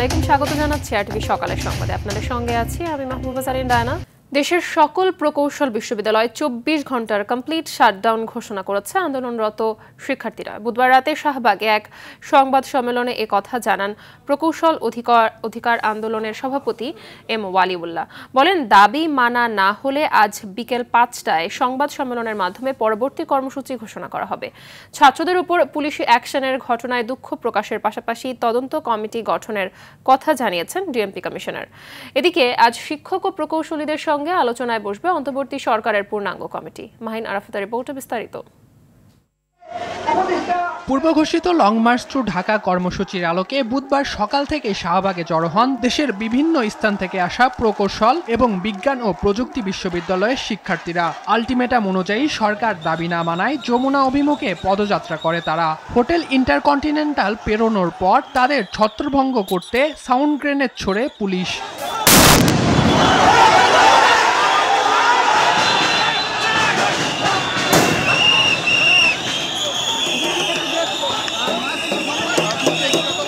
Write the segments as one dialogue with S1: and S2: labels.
S1: আলাইকুম, স্বাগত জানাচ্ছি আরটিভি সকালের সংবাদে। আপনাদের সঙ্গে আছি আমি মাহবুবা জারিন রায়না। দেশের সকল প্রকৌশল বিশ্ববিদ্যালয় 24 ঘন্টার কমপ্লিট শাটডাউন ঘোষণা করেছে আন্দোলনরত শিক্ষার্থীরা। বুধবার রাতে শাহবাগে এক সংবাদ সম্মেলনে এ কথা জানান প্রকৌশল অধিকার আন্দোলনের সভাপতি এম ওয়ালিউল্লাহ। বলেন, দাবি মানা না হলে আজ বিকেল 5টায় সংবাদ সম্মেলনের মাধ্যমে পরবর্তী কর্মসূচি ঘোষণা করা হবে। ছাত্রদের উপর পুলিশি অ্যাকশনের ঘটনায় দুঃখ প্রকাশের পাশাপাশি তদন্ত কমিটি গঠনের কথা জানিয়েছেন ডিএমপি কমিশনার। এদিকে আজ শিক্ষক ও প্রকৌশলীদের সঙ্গে আলোচনায় বসবে অন্তর্বর্তী সরকারের পূর্ণাঙ্গ কমিটি। মাহিন আরাফাতের রিপোর্টে বিস্তারিত।
S2: পূর্ব ঘোষিত লং মার্চ টু ঢাকা কর্মসূচির আলোকে বুধবার সকাল থেকে শাহবাগে জড়ো হন দেশের বিভিন্ন স্থান থেকে আসা প্রকৌশল এবং বিজ্ঞান ও প্রযুক্তি বিশ্ববিদ্যালয়ের শিক্ষার্থীরা। আলটিমেটাম অনুযায়ী সরকার দাবি না মানায় যমুনা অভিমুখে পদযাত্রা করে তারা। হোটেল ইন্টারকন্টিনেন্টাল পেরোনোর পর তাদের ছত্রভঙ্গ করতে সাউন্ড গ্রেনেড ছোড়ে পুলিশ।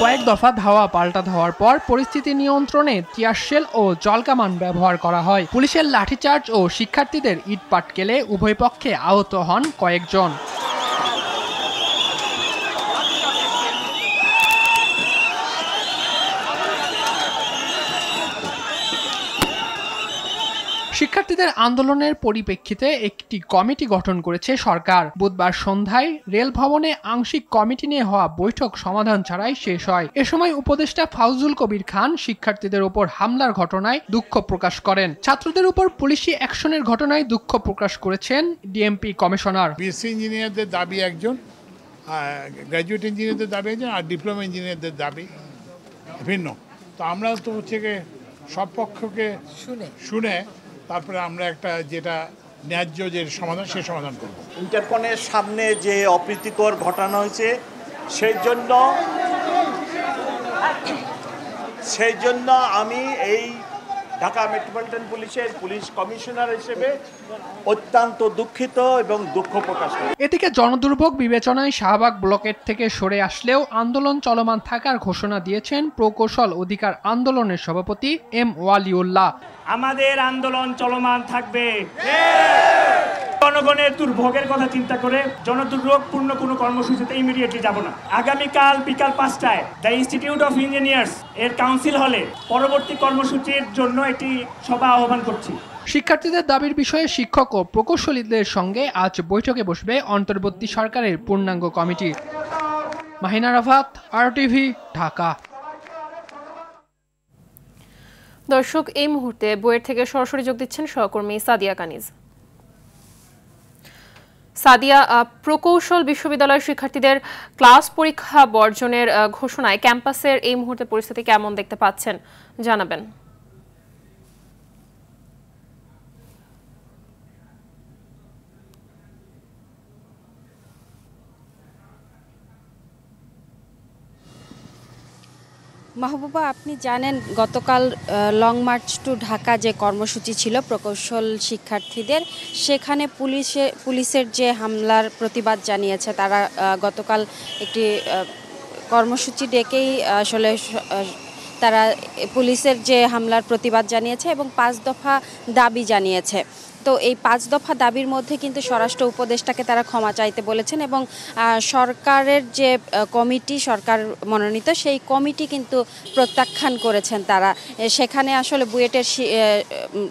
S2: কয়েক দফা ধাওয়া পাল্টা ধাওয়ার পর পরিস্থিতি নিয়ন্ত্রণে টিয়ারশেল ও জলকামান ব্যবহার করা হয়। পুলিশের লাঠিচার্জ ও শিক্ষার্থীদের ইট পাটকেলে উভয় পক্ষে আহত হন কয়েকজন। শিক্ষার্থীদের আন্দোলনের পরিপ্রেক্ষিতে একটি কমিটি গঠন করেছে সরকার। বুধবার সন্ধ্যায় রেল ভবনে আংশিক কমিটি নিয়ে হওয়া বৈঠক সমাধান ছাড়াই শেষ হয়। এ সময় উপদেষ্টা ফাউজুল কবির খান শিক্ষার্থীদের উপর হামলার ঘটনায় দুঃখ প্রকাশ করেন। ছাত্রদের উপর পুলিশি অ্যাকশনের ঘটনায় দুঃখ প্রকাশ করেছেন ডিএমপি কমিশনার।
S3: বিএসসি ইঞ্জিনিয়ারদের দাবি একজন, গ্র্যাজুয়েট ইঞ্জিনিয়ারদের দাবি একজন, আর ডিপ্লোমা ইঞ্জিনিয়ারদের দাবি ভিন্ন। তো আমরা তো হচ্ছে সব পক্ষকে শুনে তারপরে আমরা একটা যেটা ন্যায্য যে সমাধান সে সমাধান করব।
S4: ইন্টারকনের সামনে যে অপ্রীতিকর ঘটনা হয়েছে সেই জন্য আমি এই ঢাকা মেট্রোপলিটন পুলিশের পুলিশ কমিশনার হিসেবে অত্যন্ত দুঃখিত এবং দুঃখ প্রকাশ করি।
S2: এদিকে জনদুর্ভোগ বিবেচনায় শাহবাগ ব্লকেট থেকে সরে আসলেও আন্দোলন চলমান থাকার ঘোষণা দিয়েছেন প্রকৌশল অধিকার আন্দোলনের সভাপতি এম ওয়ালিউল্লাহ।
S5: আমাদের আন্দোলন চলমান থাকবে। জনগণের দুর্ভোগের কথা চিন্তা করে জনদুর্ভোগপূর্ণ কোনো কর্মসূচিতে ইমিডিয়েটলি যাব না। আগামীকাল বিকাল 5টায় দ্য ইনস্টিটিউট অফ ইঞ্জিনিয়ার্স এর কাউন্সিল হলে পরবর্তী কর্মসূচির জন্য একটি সভা আহ্বান করছি।
S2: শিক্ষার্থীদের দাবির বিষয়ে শিক্ষক ও প্রকৌশলীদের সঙ্গে আজ বৈঠকে বসবে অন্তর্বর্তী সরকারের পূর্ণাঙ্গ কমিটি। মাহিন আরাফাত, আরটিভি, ঢাকা।
S1: দর্শক, এই মুহূর্তে বুয়েট থেকে সরাসরি যোগ দিচ্ছেন সহকর্মী সাদিয়া কানিজ। সাদিয়া, প্রকৌশল বিশ্ববিদ্যালয়ের শিক্ষার্থীদের ক্লাস পরীক্ষা বর্জনের ঘোষণায় ক্যাম্পাসের এই মুহূর্তে পরিস্থিতি কেমন দেখতে পাচ্ছেন জানাবেন।
S6: মাহবুবা, আপনি জানেন গতকাল লং মার্চ টু ঢাকা যে কর্মসূচি ছিল প্রকৌশল শিক্ষার্থীদের, সেখানে পুলিশের যে হামলার প্রতিবাদ জানিয়েছে তারা গতকাল একটি কর্মসূচি ডেকেই আসলে তারা পুলিশের যে হামলার প্রতিবাদ জানিয়েছে এবং 5 দফা দাবি জানিয়েছে। তো এই 5 দফা দাবির মধ্যে কিন্তু স্বরাষ্ট্র উপদেষ্টাকে তারা ক্ষমা চাইতে বলেছেন এবং সরকারের যে কমিটি, সরকার মনোনীত সেই কমিটি কিন্তু প্রত্যাখ্যান করেছেন তারা। সেখানে আসলে বুয়েটের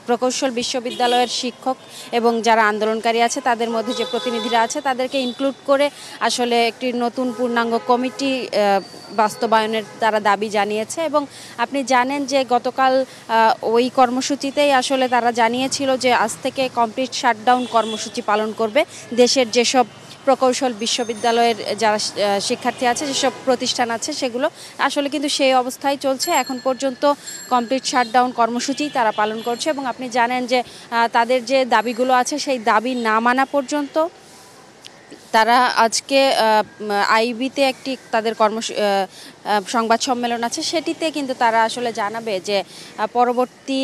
S6: প্রকৌশল বিশ্ববিদ্যালয়ের শিক্ষক এবং যারা আন্দোলনকারী আছে তাদের মধ্যে যে প্রতিনিধিরা আছে তাদেরকে ইনক্লুড করে আসলে একটি নতুন পূর্ণাঙ্গ কমিটি বাস্তবায়নের তারা দাবি জানিয়েছে। এবং আপনি জানেন যে গতকাল ওই কর্মসূচিতেই আসলে তারা জানিয়েছিল যে আজ থেকে কমপ্লিট শাটডাউন কর্মসূচি পালন করবে। দেশের যেসব প্রকৌশল বিশ্ববিদ্যালয়ের যারা শিক্ষার্থী আছে, যেসব প্রতিষ্ঠান আছে, সেগুলো আসলে কিন্তু সেই অবস্থায় চলছে। এখন পর্যন্ত কমপ্লিট শাটডাউন কর্মসূচি তারা পালন করছে এবং আপনি জানেন যে তাদের যে দাবিগুলো আছে সেই দাবি না মানা পর্যন্ত তারা আজকে আইবিতে একটি তাদের সংবাদ সম্মেলন আছে, সেটিতে কিন্তু তারা আসলে জানাবে যে পরবর্তী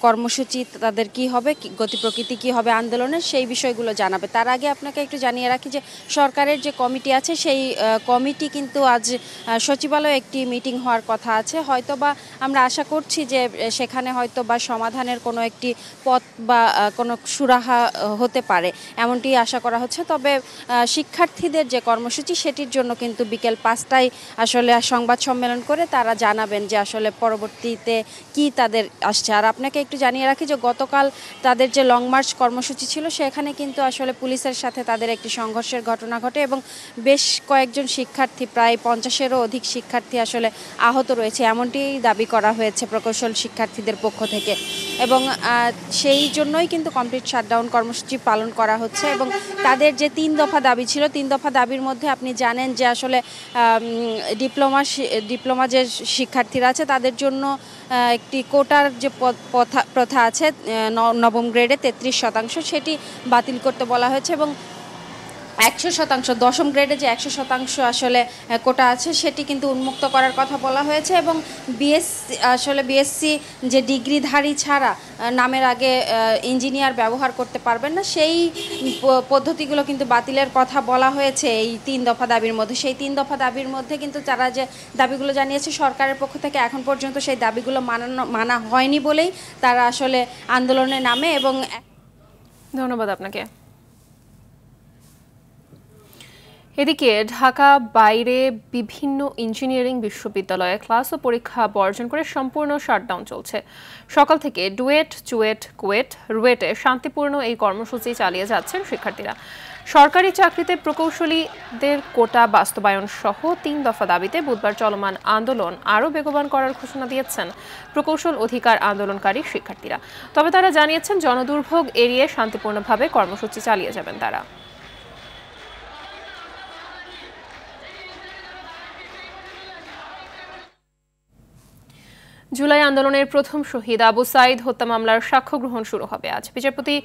S6: কর্মসূচি তাদের কি হবে, গতি প্রকৃতি কি হবে আন্দোলনের, সেই বিষয়গুলো জানাবে। তার আগে আপনাকে একটু জানিয়ে রাখি যে সরকারের যে কমিটি আছে সেই কমিটি কিন্তু আজ সচিবালয়ে একটি মিটিং হওয়ার কথা আছে। হয়তোবা আমরা আশা করছি যে সেখানে হয়তোবা সমাধানের কোনো একটি পথ বা কোনো সুরাহা হতে পারে, এমনটি আশা করা হচ্ছে। তবে শিক্ষার্থীদের যে কর্মসূচি সেটির জন্য কিন্তু বিকেল 5টায় আসলে সংবাদ সম্মেলন করে তারা জানাবেন যে আসলে পরবর্তীতে কি তাদের আসছে। আর আপনাকে একটু জানিয়ে রাখি যে গতকাল তাদের যে লং মার্চ কর্মসূচি ছিল সেখানে কিন্তু আসলে পুলিশের সাথে তাদের একটি সংঘর্ষের ঘটনা ঘটে এবং বেশ কয়েকজন শিক্ষার্থী, প্রায় 50-এরও অধিক শিক্ষার্থী আসলে আহত রয়েছে, এমনটি দাবি করা হয়েছে প্রকৌশল শিক্ষার্থীদের পক্ষ থেকে। এবং সেই জন্যই কিন্তু কমপ্লিট শাটডাউন কর্মসূচি পালন করা হচ্ছে। এবং তাদের যে 3 দফা দাবি ছিল, 3 দফা দাবির মধ্যে আপনি জানেন যে আসলে ডিপ্লোমা যে শিক্ষার্থীরা আছে তাদের জন্য একটি কোটার যে প্রথা আছে নবম গ্রেডে 33%, সেটি বাতিল করতে বলা হয়েছে এবং 100% দশম গ্রেডে যে 100% আসলে কোটা আছে সেটি কিন্তু উন্মুক্ত করার কথা বলা হয়েছে। এবং বিএসসি যে ডিগ্রিধারী ছাড়া নামের আগে ইঞ্জিনিয়ার ব্যবহার করতে পারবেন না, সেই পদ্ধতিগুলো কিন্তু বাতিলের কথা বলা হয়েছে এই 3 দফা দাবির মধ্যে। সেই 3 দফা দাবির মধ্যে কিন্তু তারা যে দাবিগুলো জানিয়েছে সরকারের পক্ষ থেকে এখন পর্যন্ত সেই দাবিগুলো মানা হয়নি বলেই তারা আসলে আন্দোলনে নামে। এবং
S1: ধন্যবাদ আপনাকে। এদিকে ঢাকা বাইরে বিভিন্ন ইঞ্জিনিয়ারিং বিশ্ববিদ্যালয়ে ক্লাস ও পরীক্ষা বর্জন করে সম্পূর্ণ শাটডাউন চলছে। সকাল থেকে ডুয়েট, চুয়েট, কুয়েট, রুয়েটে শান্তিপূর্ণ এই কর্মসূচি চালিয়ে যাচ্ছেন শিক্ষার্থীরা। সরকারি চাকরিতে প্রকৌশলীদের কোটা বাস্তবায়ন সহ 3 দফা দাবিতে বুধবার চলমান আন্দোলন আরও বেগবান করার ঘোষণা দিয়েছেন প্রকৌশল অধিকার আন্দোলনকারী শিক্ষার্থীরা। তবে তারা জানিয়েছেন জনদুর্ভোগ এড়িয়ে শান্তিপূর্ণভাবে কর্মসূচি চালিয়ে যাবেন তারা। জুলাই আন্দোলনের প্রথম শহীদ আবু সাইদ হত্যা মামলার সাক্ষ্য গ্রহণ শুরু হবে আজ। বিচারপতি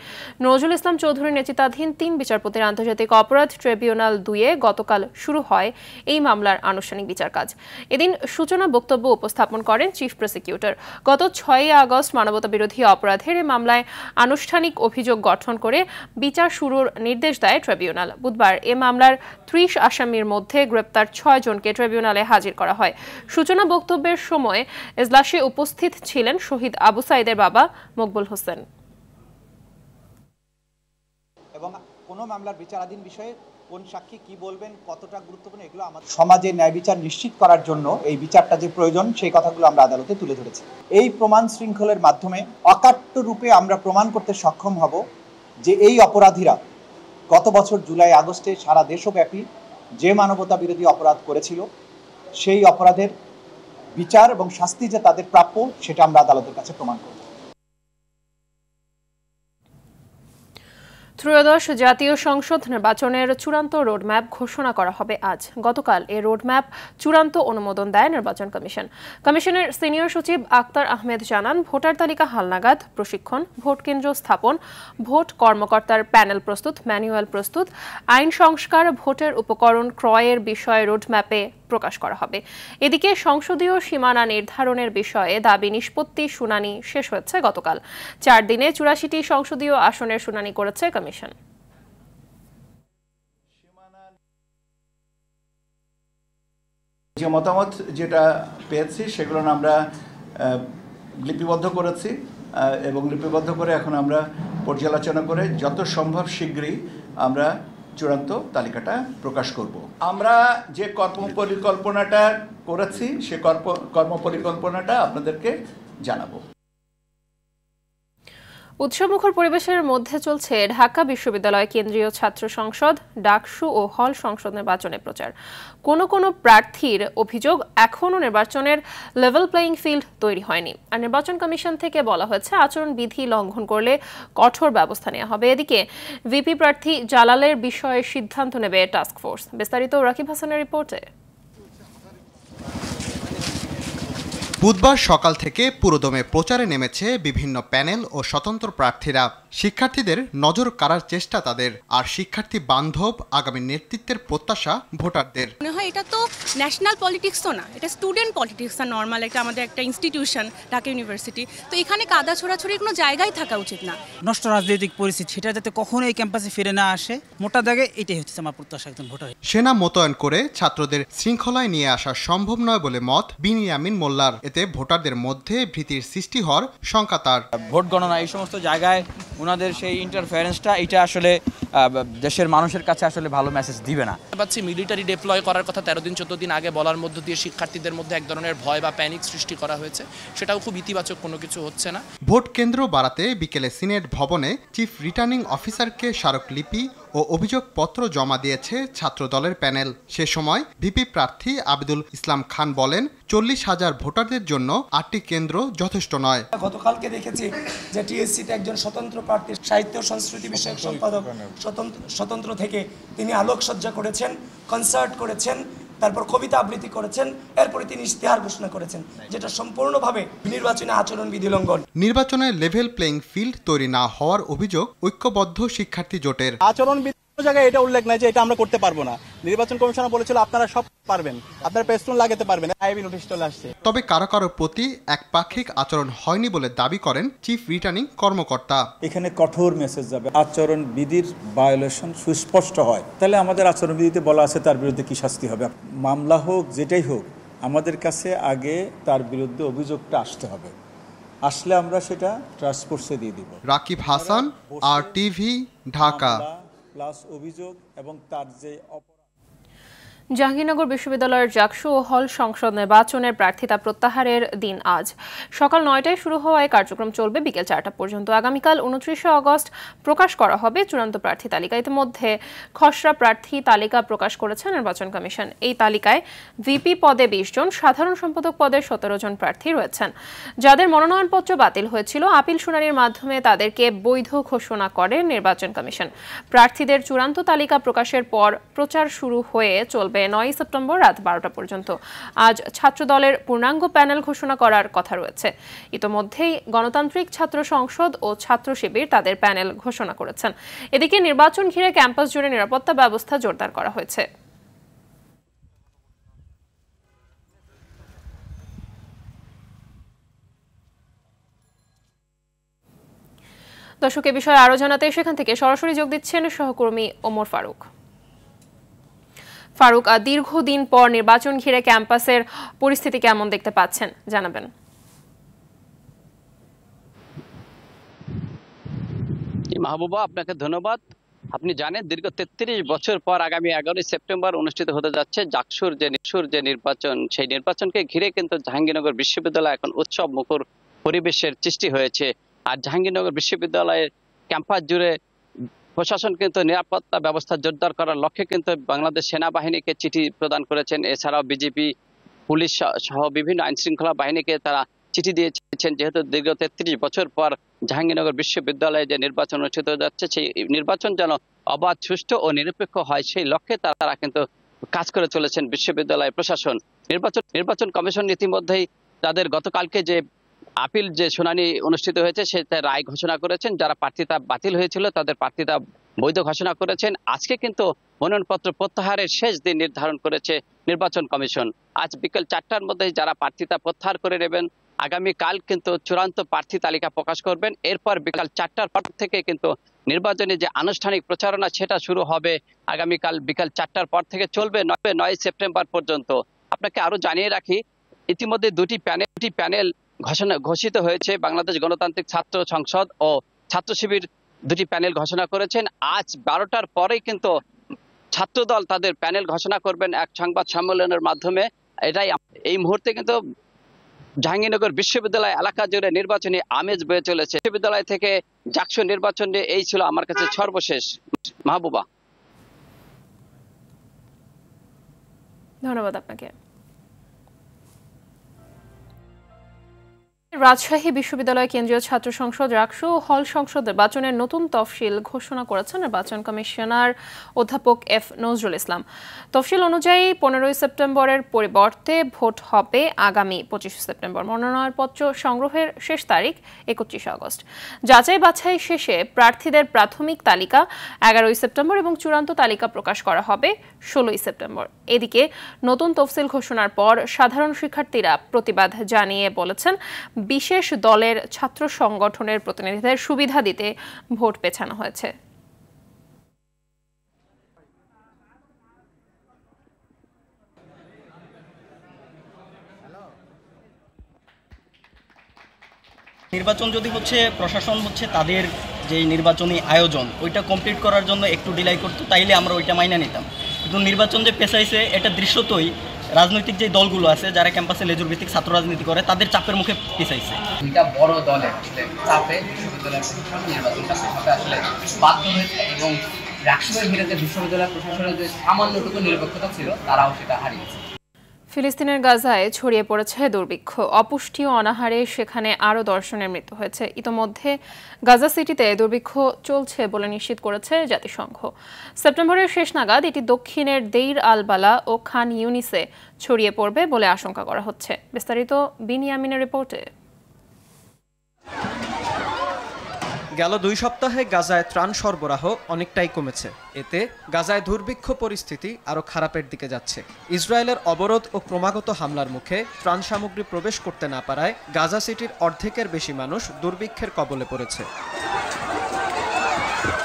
S1: নজরুল ইসলাম চৌধুরীর নেতৃত্বাধীন 3 বিচারপতির আন্তর্জাতিক অপরাধ ট্রাইব্যুনাল 2-এ গতকাল শুরু হয় এই মামলার আনুষ্ঠানিক বিচার কাজ। এদিন সূচনা বক্তব্য উপস্থাপন করেন চিফ প্রসিকিউটর। গত 6 আগস্ট মানবতাবিরোধী অপরাধের এই মামলায় আনুষ্ঠানিক অভিযোগ গঠন করে বিচার শুরুর নির্দেশ দেয় ট্রাইব্যুনাল। বুধবার এ মামলার 30 আসামির মধ্যে গ্রেপ্তার 6 জনকে ট্রাইব্যুনালে হাজির করা হয়। সূচনা বক্তব্যের সময় এজলাসে উপস্থিত ছিলেন শহীদ আবু সাইদের বাবা মকবুল হোসেন।
S7: এবং কোন মামলার বিচারাধীন বিষয়ে কোন সাক্ষী কি বলবেন, কতটা গুরুত্বপূর্ণ, এগুলো আমাদের সমাজে ন্যায় বিচার নিশ্চিত করার জন্য এই বিচারটা যে প্রয়োজন সেই কথাগুলো আমরা আদালতে তুলে ধরেছি। এই প্রমাণ শৃঙ্খলের মাধ্যমে অকাট্য রূপে আমরা প্রমাণ করতে সক্ষম হব যে এই অপরাধীরা গত বছর জুলাই আগস্টে সারা দেশব্যাপী যে মানবতা বিরোধী অপরাধ করেছিল সেই অপরাধের বিচার এবং শাস্তি যে তাদের প্রাপ্য সেটা আমরা আদালতের কাছে প্রমাণ করব।
S1: ত্রয়োদশ জাতীয় সংসদ নির্বাচনের চূড়ান্ত রোডম্যাপ ঘোষণা করা হবে আজ। গতকাল এই রোডম্যাপ চূড়ান্ত অনুমোদন দেয় নির্বাচন কমিশন। কমিশনের সিনিয়র সচিব আক্তার আহমেদ জানান, ভোটার তালিকা হালনাগাদ, প্রশিক্ষণ, ভোট কেন্দ্র স্থাপন, ভোট কর্মকর্তার প্যানেল প্রস্তুত, ম্যানুয়াল প্রস্তুত, আইন সংস্কার, ভোটের উপকরণ ক্রয়ের বিষয়ে রোডম্যাপে প্রকাশ করা হবে। এদিকে সংসদীয় সীমানা নির্ধারণের বিষয়ে দাবি নিষ্পত্তি শুনানি শেষ হয়েছে গতকাল। 4 দিনে 84টি সংসদীয় আসনের শুনানি করেছে কমিশন।
S4: যে মতামত যেটা পেয়েছি সেগুলো আমরা লিপিবদ্ধ করেছি এবং লিপিবদ্ধ করে এখন আমরা পর্যালোচনা করে যত সম্ভব শীঘ্রই আমরা চূড়ান্ত তালিকাটা প্রকাশ করব। আমরা যে কর্মপরিকল্পনাটা করেছি সে কর্মপরিকল্পনাটা আপনাদেরকে জানাবো।
S1: উৎসবমুখর পরিবেশের মধ্যে চলছে ঢাকা বিশ্ববিদ্যালয় কেন্দ্রীয় ছাত্র সংসদ, ডাকসু ও হল সংসদ নির্বাচনের প্রচার। কোনো প্রার্থীর অভিযোগ, এখনও নির্বাচনের লেভেল প্লেইং ফিল্ড তৈরি হয়নি। আর নির্বাচন কমিশন থেকে বলা হয়েছে আচরণবিধি লঙ্ঘন করলে কঠোর ব্যবস্থা নেওয়া হবে। এদিকে ভিপি প্রার্থী জালালের বিষয়ে সিদ্ধান্ত নেবে টাস্ক ফোর্স। বিস্তারিত রাকিব হাসানের রিপোর্টে।
S8: বুধবার সকাল থেকে পুরোদমে প্রচারে নেমেছে বিভিন্ন প্যানেল ও স্বতন্ত্র প্রার্থীরা। শিক্ষার্থীদের নজর কাড়ার চেষ্টা তাদের, আর শিক্ষার্থী বান্ধব আগামী নেতৃত্বের প্রত্যাশা ভোটারদের।
S9: মনে হয় এটা তো ন্যাশনাল পলিটিক্স তো না, এটা স্টুডেন্ট পলিটিক্স আর নর্মাল একটা আমাদের একটা ইনস্টিটিউশন ঢাকা ইউনিভার্সিটি। তো এখানে কাদা ছোড়াছড়ির কোনো জায়গায় থাকা উচিত না।
S10: নষ্ট রাজনৈতিক পরিস্থিতি সেটা যাতে কখনো এই ক্যাম্পাসে ফিরে না আসে, মোটা দাগে এটাই হচ্ছে আমার প্রত্যাশা একজন ভোটার।
S8: সেনা মোতায়েন করে ছাত্রদের শৃঙ্খলায় নিয়ে আসা সম্ভব নয় বলে মত বিনিয়ামিন মোল্লার। এতে ভোটারদের মধ্যে ভীতির সৃষ্টি হওয়ার শঙ্কা তার।
S11: ভোট গণনা এই সমস্ত জায়গায় ওনাদের সেই ইন্টারফারেন্সটা এটা আসলে দেশের মানুষের কাছে আসলে ভালো মেসেজ দিবে না।
S12: পাচ্ছি মিলিটারি ডিপ্লয় করার কথা 13 দিন 14 দিন আগে বলার মধ্য দিয়ে শিক্ষার্থীদের মধ্যে এক ধরনের ভয় বা প্যানিক সৃষ্টি করা হয়েছে, সেটাও খুব ইতিবাচক কোনো কিছু হচ্ছে না।
S8: ভোট কেন্দ্র বাড়াতে বিকেলে সিনেট ভবনে চিফ রিটার্নিং অফিসারকে স্মারকলিপি ও অভিযোগপত্র জমা দিয়েছে ছাত্র দলের প্যানেল। সে সময় ভিপি প্রার্থী আবিদুল ইসলাম খান বলেন, 40,000 ভোটারদের জন্য 8টি কেন্দ্র যথেষ্ট নয়।
S13: গতকালকে দেখেছি যে টিএসসিতে একজন স্বতন্ত্র প্রার্থী, সাহিত্য সংস্কৃতি বিষয়ক সম্পাদক স্বতন্ত্র থেকে তিনি আলোকসজ্জা করেছেন, কনসার্ট করেছেন, তারপর কবিতা আবৃত্তি করেছেন, এরপরে তিনি ইশতেহার ঘোষণা করেছেন, যেটা সম্পূর্ণভাবে নির্বাচনী আচরণবিধি লঙ্ঘন।
S8: নির্বাচনে লেভেল প্লেইং ফিল্ড তৈরি না হওয়ার অভিযোগ ঐক্যবদ্ধ শিক্ষার্থী জোটের।
S14: আচরণবিধি জায়গায় এটা উল্লেখ নাই যে এটা আমরা করতে পারবো না। নির্বাচন কমিশনার বলেছিল আপনারা সব পারবেন, আপনারা পেস্টুন লাগাতে পারবেন, আইবি নোটিশ চলে আসছে।
S8: তবে কারো কারো প্রতি একপাক্ষিক আচরণ হয়নি বলে দাবি করেন চিফ রিটার্নিং কর্মকর্তা।
S15: এখানে কঠোর মেসেজ যাবে, আচরণবিধির ভায়োলেশন সুস্পষ্ট হয়, তাহলে আমাদের আচরণবিধিতে বলা আছে তার বিরুদ্ধে কি শাস্তি হবে। মামলা হোক যেটাই হোক, আমাদের কাছে আগে তার বিরুদ্ধে অভিযোগটা আসতে হবে, আসলে আমরা সেটা ট্রান্সপোর্টে দিয়ে দিব।
S8: রাকিব হাসান, RTV, ঢাকা।
S15: প্লাস অভিযোগ এবং তার যে
S1: জাহাঙ্গীরনগর বিশ্ববিদ্যালয়ের জাকসু ও হল সংসদ নির্বাচনের প্রার্থিতা প্রত্যাহারের দিন আজ সকাল 9টায় শুরু হওয়ায় কার্যক্রম চলবে বিকেল 4টা পর্যন্ত। আগামীকাল 29শে আগস্ট প্রকাশ করা হবে চূড়ান্ত প্রার্থী তালিকা। ইতিমধ্যে খসড়া প্রার্থী তালিকা প্রকাশ করেছে নির্বাচন কমিশন। এই তালিকায় ভিপি পদে 20 জন, সাধারণ সম্পাদক পদে 17 জন প্রার্থী রয়েছেন। যাদের মনোনয়নপত্র বাতিল হয়েছিল, আপিল শুনানির মাধ্যমে তাদেরকে বৈধ ঘোষণা করে নির্বাচন কমিশন। প্রার্থীদের চূড়ান্ত তালিকা প্রকাশের পর প্রচার শুরু হয়ে চলবে 9 সেপ্টেম্বর রাত 12টা পর্যন্ত। আজ ছাত্র দলের পূর্ণাঙ্গ প্যানেল ঘোষণা করার কথা রয়েছে। ইতোমধ্যেই গণতান্ত্রিক ছাত্র সংসদ ও ছাত্র শিবির তাদের প্যানেল ঘোষণা করেছেন। এদিকে নির্বাচন ঘিরে ক্যাম্পাস জুড়ে নিরাপত্তা ব্যবস্থা জোরদার করা হয়েছে। দর্শক, এ বিষয়ে আরো জানাতে সেখান থেকে সরাসরি যোগ দিচ্ছেন সহকর্মী ওমর ফারুক। ফারুক, দীর্ঘদিন পর নির্বাচন ঘিরে ক্যাম্পাসের পরিস্থিতি কেমন দেখতে পাচ্ছেন জানাবেন।
S16: মাহবুবা, আপনাকে ধন্যবাদ। আপনি জানেন দীর্ঘ 33 বছর পর আগামী 11 সেপ্টেম্বর অনুষ্ঠিত হতে যাচ্ছে জাকসুর যে নির্বাচন, সেই নির্বাচনকে ঘিরে কিন্তু জাহাঙ্গীরনগর বিশ্ববিদ্যালয় এখন উৎসব মুখর পরিবেশের সৃষ্টি হয়েছে। আর জাহাঙ্গীরনগর বিশ্ববিদ্যালয়ের ক্যাম্পাস জুড়ে প্রশাসন কিন্তু নিরাপত্তা ব্যবস্থা জোরদার করার লক্ষ্যে কিন্তু বাংলাদেশ সেনাবাহিনীকে চিঠি প্রদান করেছেন। এছাড়াও বিজেপি, পুলিশ সহ বিভিন্ন আইনশৃঙ্খলা বাহিনীকে তারা চিঠি দিয়েছেন, যেহেতু দীর্ঘ 33 বছর পর জাহাঙ্গীরনগর বিশ্ববিদ্যালয়ে যে নির্বাচন অনুষ্ঠিত হতে যাচ্ছে, সেই নির্বাচন যেন অবাধ, সুষ্ঠু ও নিরপেক্ষ হয়, সেই লক্ষ্যে তারা কিন্তু কাজ করে চলেছেন বিশ্ববিদ্যালয় প্রশাসন। নির্বাচন কমিশন ইতিমধ্যেই তাদের গতকালকে যে আপিল যে শুনানি অনুষ্ঠিত হয়েছে সেটা রায় ঘোষণা করেছেন। যারা প্রার্থিতা বাতিল হয়েছিল তাদের প্রার্থিতা বৈধ ঘোষণা করেছেন। আজকে কিন্তু মনোনয়নপত্র প্রত্যাহারের শেষ দিন নির্ধারণ করেছে নির্বাচন কমিশন। আজ বিকেল 4টার মধ্যে যারা প্রার্থিতা প্রত্যাহার করে নেবেন, আগামীকাল কিন্তু চূড়ান্ত প্রার্থী তালিকা প্রকাশ করবেন। এরপর বিকাল 4টার পর থেকে কিন্তু নির্বাচনে যে আনুষ্ঠানিক প্রচারণা সেটা শুরু হবে। আগামীকাল বিকাল 4টার পর থেকে চলবে 9 সেপ্টেম্বর পর্যন্ত। আপনাকে আরো জানিয়ে রাখি, ইতিমধ্যে দুটি প্যানেল ঘোষিত হয়েছে। বাংলাদেশ গণতান্ত্রিক ছাত্র সংসদ ও ছাত্র শিবির দুটি প্যানেল ঘোষণা করেছেন। আজ 12টার পরেই কিন্তু ছাত্রদল তাদের প্যানেল ঘোষণা করবেন এক সংবাদ সম্মেলনের মাধ্যমে। এটাই এই মুহূর্তে কিন্তু জাহাঙ্গীরনগর বিশ্ববিদ্যালয় এলাকা জুড়ে নির্বাচনী আমেজ বয়ে চলেছে। বিশ্ববিদ্যালয় থেকে জাকসু নির্বাচন নিয়ে এই ছিল আমার কাছে সর্বশেষ। মাহবুবা,
S1: ধন্যবাদ আপনাকে। রাজশাহী বিশ্ববিদ্যালয় কেন্দ্রীয় ছাত্র সংসদ রাকসু হল সংসদ নির্বাচনের নতুন তফসিল ঘোষণা করেছেন নির্বাচন কমিশনার অধ্যাপক এফ নজরুল ইসলাম। তফসিল অনুযায়ী 15 সেপ্টেম্বরের পরিবর্তে ভোট হবে আগামী 25 সেপ্টেম্বর। মনোনয়নপত্র সংগ্রহের শেষ তারিখ 31 আগস্ট। যাচাই বাছাই শেষে প্রার্থীদের প্রাথমিক তালিকা 11 সেপ্টেম্বর এবং চূড়ান্ত তালিকা প্রকাশ করা হবে 16 সেপ্টেম্বর। এদিকে নতুন তফসিল ঘোষণার পর সাধারণ শিক্ষার্থীরা প্রতিবাদ জানিয়ে বলেছেন, বিশেষ দলের ছাত্র সংগঠনের প্রতিনিধিদের সুবিধা দিতে ভোট পেছানো হয়েছে।
S17: নির্বাচন যদি হচ্ছে প্রশাসন হচ্ছে তাদের যে নির্বাচনী আয়োজন ওইটা কমপ্লিট করার জন্য একটু ডিলাই করতো, তাইলে আমরা ওইটা মাইনা নিতাম। কিন্তু নির্বাচন যে পেছাইছে এটা দৃশ্যতই রাজনৈতিক যে দলগুলো আছে যারা ক্যাম্পাসে লেজুর ভিত্তিক ছাত্র রাজনীতি করে তাদের চাপের মুখে পিছাইছে।
S18: দুইটা বড় দলের চাপে বিশ্ববিদ্যালয় প্রশাসন নির্বাচনটা পেছাতে আসলে বাধ্য হয়েছে এবং রাকসুর ঘিরে যে বিশ্ববিদ্যালয় প্রশাসনের যে সামান্যটুকু নিরপেক্ষতা ছিল তারাও সেটা হারিয়েছে।
S1: ফিলিস্তিনের গাজায় ছড়িয়ে পড়েছে দুর্ভিক্ষ, অপুষ্টি ও অনাহারে সেখানে আরও 10 জনের মৃত্যু হয়েছে। ইতোমধ্যে গাজা সিটিতে দুর্ভিক্ষ চলছে বলে নিশ্চিত করেছে জাতিসংঘ। সেপ্টেম্বরের শেষ নাগাদ এটি দক্ষিণের দেইর আল বালা ও খান ইউনিসে ছড়িয়ে পড়বে বলে আশঙ্কা করা হচ্ছে। বিস্তারিত বিনিয়ামিনের রিপোর্টে।
S19: গেল 2 সপ্তাহে গাজায় ত্রাণ সরবরাহ অনেকটাই কমেছে। এতে গাজায় দুর্ভিক্ষ পরিস্থিতি আরও খারাপের দিকে যাচ্ছে। ইসরায়েলের অবরোধ ও ক্রমাগত হামলার মুখে ত্রাণ সামগ্রী প্রবেশ করতে না পারায় গাজা সিটির অর্ধেকের বেশি মানুষ দুর্ভিক্ষের কবলে পড়েছে।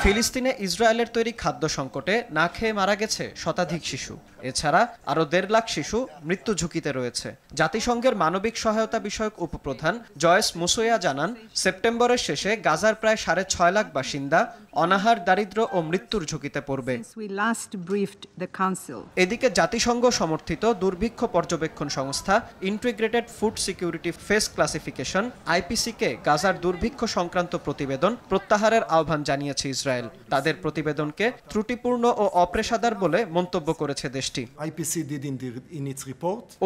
S19: ফিলিস্তিনে ইসরায়েলের তৈরি খাদ্য সংকটে না খেয়ে মারা গেছে শতাধিক শিশু। এছাড়া আরও 1.5 লাখ শিশু মৃত্যু ঝুঁকিতে রয়েছে। জাতিসংঘের মানবিক সহায়তা বিষয়ক উপপ্রধান জয়েস মুসোয়া জানান, সেপ্টেম্বরের শেষে গাজার প্রায় 6.5 লাখ বাসিন্দা অনাহার, দারিদ্র্য ও মৃত্যুর ঝুঁকিতে পড়বে। এদিকে জাতিসংঘ সমর্থিত দুর্ভিক্ষ পর্যবেক্ষণ সংস্থা integrated food security phase classification IPC-কে গাজার দুর্ভিক্ষ সংক্রান্ত প্রতিবেদন প্রত্যাহারের আহ্বান জানিয়েছে ইসরায়েল। তাদের প্রতিবেদনকে ত্রুটিপূর্ণ ও অপেশাদার বলে মন্তব্য করেছে দেশটি।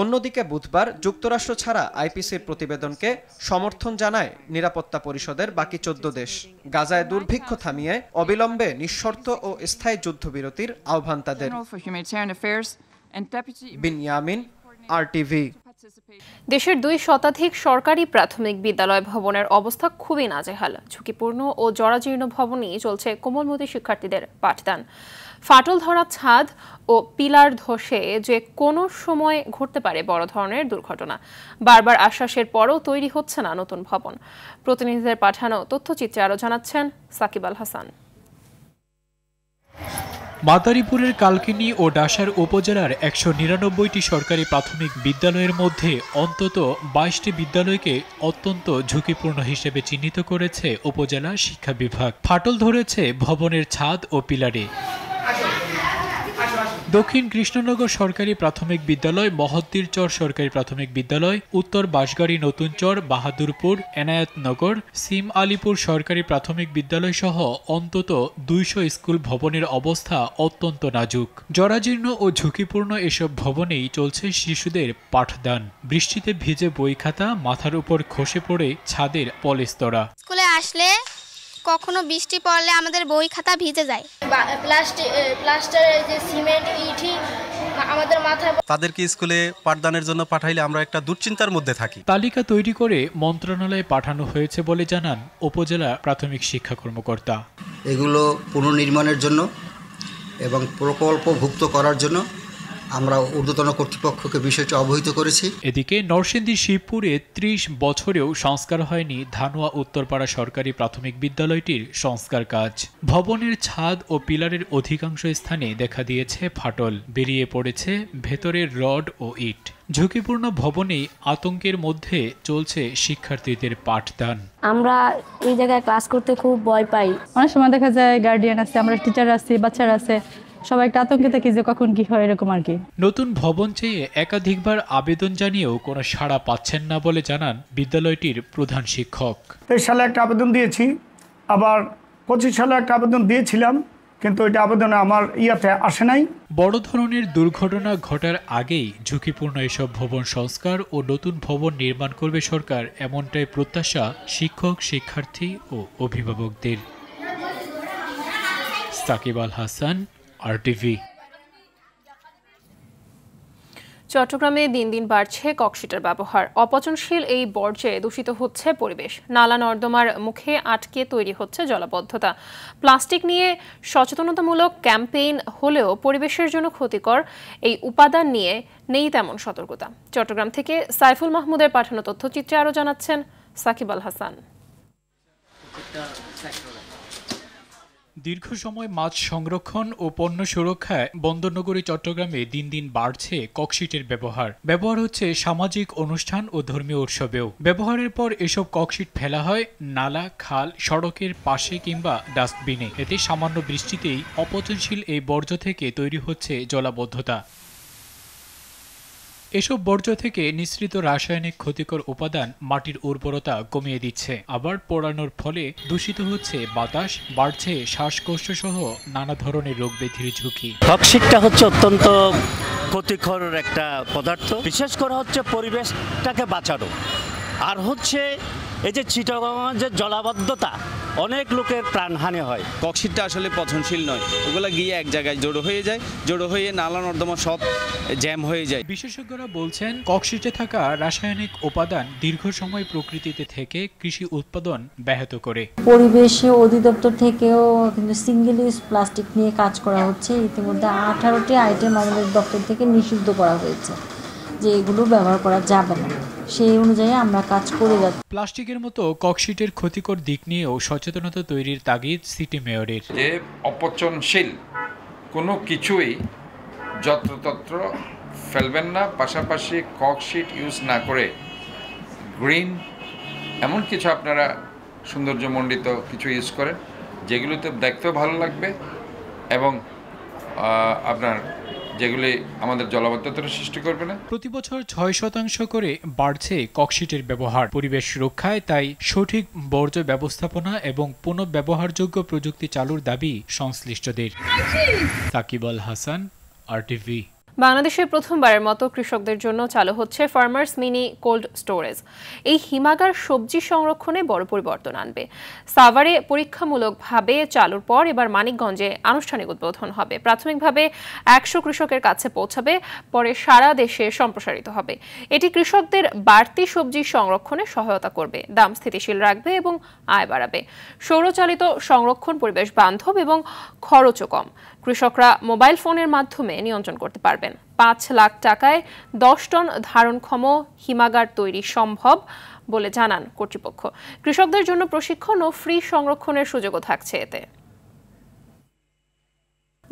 S19: অন্যদিকে বুধবার যুক্তরাষ্ট্র ছাড়া IPC-র প্রতিবেদনকে সমর্থন জানায় নিরাপত্তা পরিষদের বাকি 14 দেশ। গাজায় দুর্ভিক্ষ থামিয়ে অবিলম্বে নিঃশর্ত ও স্থায়ী যুদ্ধবিরতির আহ্বান তাদের। বিনিয়ামিন, RTV।
S1: দেশের 2 শতাধিক সরকারি প্রাথমিক বিদ্যালয় ভবনের অবস্থা খুবই নাজেহাল। ঝুঁকিপূর্ণ ও জরাজীর্ণ ভবনেই চলছে কোমলমতি শিক্ষার্থীদের পাঠদান। ফাটল ধরা ছাদ ও পিলার ধসে যে কোনো সময় ঘটতে পারে বড় ধরনের দুর্ঘটনা। বারবার আশ্বাসের পরও তৈরি হচ্ছে না নতুন ভবন। প্রতিনিধিদের পাঠানো তথ্যচিত্রে আরও জানাচ্ছেন সাকিব আল হাসান।
S20: মাদারীপুরের কালকিনি ও ডাসার উপজেলার 199টি সরকারি প্রাথমিক বিদ্যালয়ের মধ্যে অন্তত 22টি বিদ্যালয়কে অত্যন্ত ঝুঁকিপূর্ণ হিসেবে চিহ্নিত করেছে উপজেলা শিক্ষা বিভাগ। ফাটল ধরেছে ভবনের ছাদ ও পিলারে। দক্ষিণ কৃষ্ণনগর সরকারি প্রাথমিক বিদ্যালয়, মহদ্দির চর সরকারি প্রাথমিক বিদ্যালয়, উত্তর বাঁশগাড়ি নতুন চর, বাহাদুরপুর, এনায়েতনগর, সিম আলীপুর সরকারি প্রাথমিক বিদ্যালয় সহ অন্তত 200 স্কুল ভবনের অবস্থা অত্যন্ত নাজুক। জরাজীর্ণ ও ঝুঁকিপূর্ণ এসব ভবনেই চলছে শিশুদের পাঠদান। বৃষ্টিতে ভিজে বই খাতা মাথার উপর খসে পড়ে ছাদের পলেস্তরা।
S21: স্কুলে আসলে কখনো বৃষ্টি পড়লে আমাদের বই খাতা ভিজে যায়। প্লাস্টারের যে সিমেন্ট ইটি আমাদের মাথায়।
S22: তাদেরকে স্কুলে পাঠদানের জন্য পাঠাইলে আমরা একটা দুশ্চিন্তার মধ্যে থাকি।
S20: তালিকা তৈরি করে মন্ত্রণালয়ে পাঠানো হয়েছে বলে জানান উপজেলা প্রাথমিক শিক্ষা কর্মকর্তা।
S23: এগুলো পুনর্নির্মাণের জন্য এবং প্রকল্পভুক্ত করার জন্য আমরা ঊর্ধ্বতন কর্তৃপক্ষকে বিষয়টি অবহিত করেছি।
S20: এদিকে নরসিংদীর শিবপুরে 30 বছরেও সংস্কার হয়নি ধানুয়া উত্তরপাড়া সরকারি প্রাথমিক বিদ্যালয়টির সংস্কার কাজ। ভবনের ছাদ ও পিলারের অধিকাংশ স্থানে দেখা দিয়েছে ফাটল, বেরিয়ে পড়েছে ভেতরের রড ও ইট। ঝুঁকিপূর্ণ ভবনেই আতঙ্কের মধ্যে চলছে শিক্ষার্থীদের পাঠদান।
S24: আমরা এই জায়গায় ক্লাস করতে খুব ভয় পাই।
S25: অনেক সময় দেখা যায় গার্ডিয়ান আছে, আমরা টিচার আছি, বাচ্চারা আছে, সবাই একটা আতঙ্কে থাকি যে কখন কি হয় এরকম আর কি।
S20: নতুন ভবন চেয়ে একাধিকবার আবেদন জানিয়েও কোনো সাড়া পাচ্ছেন না বলে জানান বিদ্যালয়টির প্রধান শিক্ষক।
S26: 23 সালে একটা আবেদন দিয়েছি, আবার 25 সালে একটা আবেদন দিয়েছিলাম,
S2: কিন্তু ওইটা আবেদনে আমার ইয়াতে আসে নাই।
S20: বড় ধরনের দুর্ঘটনা ঘটার আগেই ঝুঁকিপূর্ণ এসব ভবন সংস্কার ও নতুন ভবন নির্মাণ করবে সরকার, এমনটাই প্রত্যাশা শিক্ষক, শিক্ষার্থী ও অভিভাবকদের। সাকিব আল হাসান, RTV।
S1: চট্টগ্রামে দিন দিন বাড়ছে ককশিটের ব্যবহার। অপচনশীল এই বর্জ্যে দূষিত হচ্ছে পরিবেশ। নালা নর্দমার মুখে আটকে তৈরি হচ্ছে জলাবদ্ধতা। প্লাস্টিক নিয়ে সচেতনতামূলক ক্যাম্পেইন হলেও পরিবেশের জন্য ক্ষতিকর এই উপাদান নিয়ে নেই তেমন সতর্কতা। চট্টগ্রাম থেকে সাইফুল মাহমুদের পাঠানো তথ্যচিত্রে আরও জানাচ্ছেন সাকিব আল হাসান।
S20: দীর্ঘ সময় মাছ সংরক্ষণ ও পণ্য সুরক্ষায় বন্দরনগরী চট্টগ্রামে দিন দিন বাড়ছে ককশিটের ব্যবহার হচ্ছে সামাজিক অনুষ্ঠান ও ধর্মীয় উৎসবেও। ব্যবহারের পর এসব ককশিট ফেলা হয় নালা, খাল, সড়কের পাশে কিংবা ডাস্টবিনে। এতে সামান্য বৃষ্টিতেই অপচনশীল এই বর্জ্য থেকে তৈরি হচ্ছে জলাবদ্ধতা। এসব বর্জ্য থেকে নিঃসৃত রাসায়নিক ক্ষতিকর উপাদান মাটির উর্বরতা কমিয়ে দিচ্ছে। আবার পোড়ানোর ফলে দূষিত হচ্ছে বাতাস, বাড়ছে শ্বাসকষ্ট সহ নানা ধরনের রোগ ব্যাধির ঝুঁকি।
S3: ককশিটটা হচ্ছে অত্যন্ত ক্ষতিকর একটা পদার্থ, বিশেষ করে হচ্ছে পরিবেশটাকে বাঁচানো। আর হচ্ছে এই যে চিটাগাঙের জলাবদ্ধতা, অনেক লোকের প্রাণহানি হয়।
S5: ককশিটটা আসলে পচনশীল নয়, ওগুলো গিয়ে এক জায়গায় জড়ো হয়ে যায়, জড়ো হয়ে নালা নর্দমা সব জ্যাম হয়ে যায়।
S20: বিশেষজ্ঞরা বলছেন ককশিটে থাকা রাসায়নিক উপাদান দীর্ঘ সময় প্রকৃতিতে থেকে কৃষি উৎপাদন ব্যাহত করে।
S6: পরিবেশ অধিদপ্তর থেকেও কিন্তু সিঙ্গেল ইউজ প্লাস্টিক নিয়ে কাজ করা হচ্ছে। ইতিমধ্যে 18টি আইটেম আমাদের দপ্তর থেকে নিষিদ্ধ করা হয়েছে যে এগুলো ব্যবহার করা যাবে না। সেই অনুযায়ী আমরা কাজ করে যাচ্ছি।
S20: প্লাস্টিকের মতো ককশিটের ক্ষতিকর দিক নিয়েও সচেতনতা তৈরির তাগিদ সিটি মেয়রের।
S7: যে অপচনশীল কোনো কিছুই যত্রতত্র ফেলবেন না, পাশাপাশি ককশিট ইউজ না করে গ্রিন এমন কিছু আপনারা সৌন্দর্যমণ্ডিত কিছু ইউজ করেন, যেগুলোতে দেখতেও ভালো লাগবে এবং আপনার যেগুলি আমাদের জলাবদ্ধতার সৃষ্টি করবে না।
S20: প্রতি বছর 6% করে বাড়ছে ককশিটের ব্যবহার। পরিবেশ রক্ষায় তাই সঠিক বর্জ্য ব্যবস্থাপনা এবং পুনঃব্যবহারযোগ্য প্রযুক্তি চালুর দাবি সংশ্লিষ্টদের। সাকিব আল হাসান, RTV।
S1: বাংলাদেশে প্রথমবারের মতো কৃষকদের জন্য চালু হচ্ছে ফার্মার্স মিনি কোল্ড স্টোরেজ। এই হিমাগার সবজি সংরক্ষণে বড় পরিবর্তন আনবে। সাভারে পরীক্ষামূলকভাবে চালুর পর এবার মানিকগঞ্জে আনুষ্ঠানিক উদ্বোধন হবে। প্রাথমিকভাবে 100 কৃষকের কাছে পৌঁছাবে, পরে সারা দেশে সম্প্রসারিত হবে। এটি কৃষকদের বাড়তি সবজি সংরক্ষণে সহায়তা করবে, দাম স্থিতিশীল রাখবে এবং আয় বাড়াবে। সৌরচালিত সংরক্ষণ পরিবেশ বান্ধব এবং খরচও কম। কৃষকরা মোবাইল ফোনের মাধ্যমে নিয়ন্ত্রণ করতে পারবেন। 5 লাখ টাকায় 10 টন ধারণক্ষম হিমাগার তৈরি সম্ভব বলে জানান কর্তৃপক্ষ। কৃষকদের জন্য প্রশিক্ষণ ও ফ্রি সংরক্ষণের সুযোগও থাকছে এতে।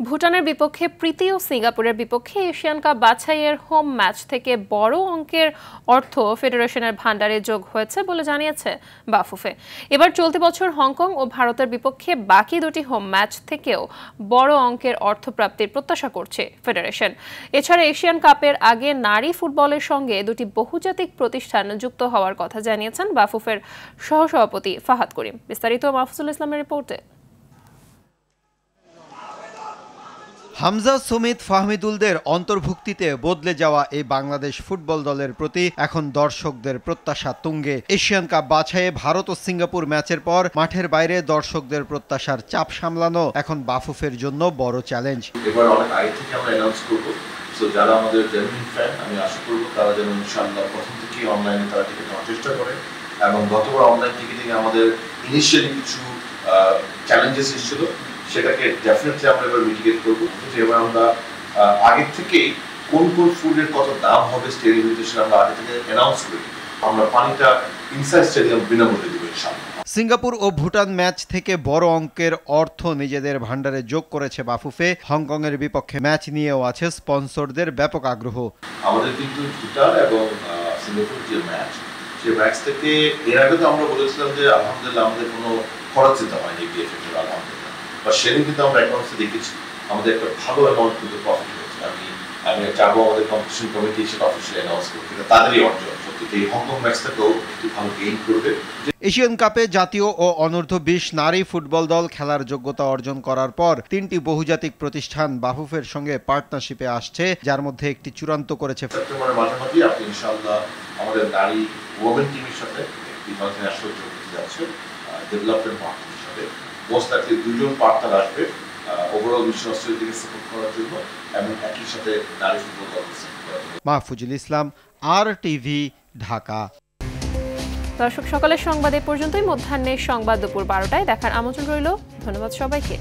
S1: ভুটানের বিপক্ষে প্রীতি ও সিঙ্গাপুরের বিপক্ষে এশিয়ান কাপ বাছাইয়ের হোম ম্যাচ থেকে বড় অঙ্কের অর্থ ফেডারেশনের ভান্ডারে যোগ হয়েছে বলে জানিয়েছে বাফুফে। এবার চলতি বছর হংকং ও ভারতের বিপক্ষে বাকি দুটি হোম ম্যাচ থেকেও বড় অঙ্কের অর্থপ্রাপ্তির প্রত্যাশা করছে ফেডারেশন। এছাড়া এশিয়ান কাপের আগে নারী ফুটবলের সঙ্গে দুটি বহুজাতিক প্রতিষ্ঠান যুক্ত হওয়ার কথা জানিয়েছেন বাফুফের সহসভাপতি ফাহাদ করিম। বিস্তারিত মাহফুজুল ইসলামের রিপোর্টে।
S26: হামজা, সুমিত, ফাহমিদুলদের অন্তর্ভুক্তিতে বদলে যাওয়া এই বাংলাদেশ ফুটবল দলের প্রতি এখন দর্শকদের প্রত্যাশা তুঙ্গে। এশিয়ান কাপ বাছাইয়ে ভারত ও সিঙ্গাপুর ম্যাচের পর মাঠের বাইরে দর্শকদের প্রত্যাশার চাপ সামলানো এখন বাফুফের জন্য বড় চ্যালেঞ্জ।
S27: এবার অনেক আগে থেকে আমরা অ্যানাউন্স করব, সো যারা আমাদের জেনুইন ফ্যান, আমি আশা করব তারা যেন ইনশাআল্লাহ প্রথম থেকেই অনলাইনে তারা টিকিট নেওয়ার চেষ্টা করে। এবং গতবার অনলাইন টিকিটিং আমাদের ইনিশিয়ালি কিছু চ্যালেঞ্জেস এসেছিল, সেটাকে ডেফিনেটলি আমরা এবার মিটিগেট করবো। এবার আমরা আগের থেকেই কোন কোন ফুডের কত দাম হবে স্টেডিয়ামে সেটা আমরা আগে থেকে অ্যানাউন্স করি। আমরা পানিটা ইনসাইড স্টেডিয়াম বিনামূল্যে দেবো ইনশাআল্লাহ।
S26: সিঙ্গাপুর ও ভুটান ম্যাচ থেকে বড় অঙ্কের অর্থ নিজেদের ভান্ডারে যোগ করেছে বাফুফে। হংকংয়ের বিপক্ষে ম্যাচ নিয়েও আছে স্পন্সরদের ব্যাপক আগ্রহ।
S27: আমাদের কিন্তু ভুটান এবং সিঙ্গাপুর যে ম্যাচ, সেই ম্যাচ থেকে এর আগে তো আমরা বলেছিলাম যে আলহামদুলিল্লাহ আমাদের কোনো খরচ দিতে হয়নি বিএফএফ আলহামদুলিল্লাহ, বা সেদিন কিন্তু আমরা অ্যাকাউন্টসে দেখেছি আমাদের একটা ভালো অ্যামাউন্ট কিন্তু প্রফিট হয়েছে। আমি আমি চাবো আমাদের কম্পিটিশন কমিটি সেটা অফিসিয়ালি অ্যানাউন্স করবে, কিন্তু তাদেরই অর্জন সত্যি এই হংকং ম্যাচটাকেও একটু ভালো গেইন করবে।
S26: এশিয়ান কাপে জাতীয় ও অনূর্ধ্ব 20 নারী ফুটবল দল খেলার যোগ্যতা অর্জন করার পর 3টি বহুজাতিক প্রতিষ্ঠান বাফুফের সঙ্গে পার্টনারশিপে আসছে, যার মধ্যে একটি চূড়ান্ত করেছে।
S27: সেপ্টেম্বরের মাঝামাঝি আপনি ইনশাআল্লাহ আমাদের নারী ওমেন টিমের সাথে একটি মাল্টিন্যাশনাল যোগ দিতে যাচ্ছে ডেভেলপমেন্ট পার্টনার হিসাবে। মোস্ট লাইকলি 2 জন পার্টনার আসবে ওভারঅল মিশন অস্ট্রেলিয়াকে সাপোর্ট করার জন্য এবং একই সাথে নারী ফুটবল দলকে সাপোর্ট করার জন্য।
S26: মাহফুজুল ইসলাম, RTV, ঢাকা।
S1: দর্শক, সকালের সংবাদ এ পর্যন্তই। মধ্যাহ্নের সংবাদ দুপুর 12টায় দেখার আমন্ত্রণ রইল। ধন্যবাদ সবাইকে।